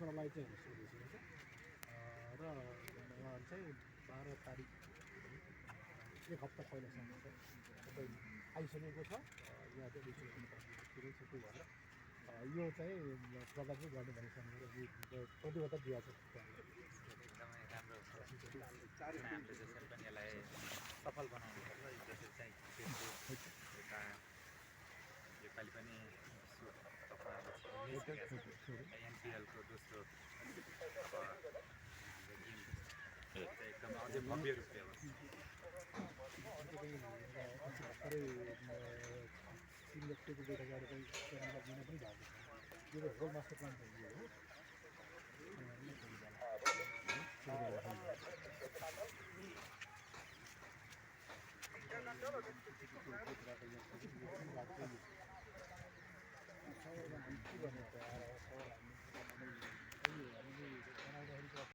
छोरालाई चाहिँ सोधेको छ र उहाँहरू चाहिँ 12 तारिक एक हप्ता पहिलासम्म चाहिँ सबै आइसकेको छ। यहाँ चाहिँ रिसोर्सको कुरो छ, त्यही भएर यो चाहिँ प्रदर्शन गर्ने भनेसँग प्रतिबद्धता दिएको छ। एकदमै राम्रो हामीले जसरी पनि यसलाई सफल बनाउनुपर्छ। जसरी चाहिँ क्रिकेटको एउटा योपालि पनि एनपिएलको दोस्रो एकदम अझै भव्य रूपले होस्। भर्खरै सिलेक्टेड दुईवटा गाडी चाहिँ क्यामेरा दिन पनि भएको छ। यो होल मास्टर प्लान चाहिँ यो हो।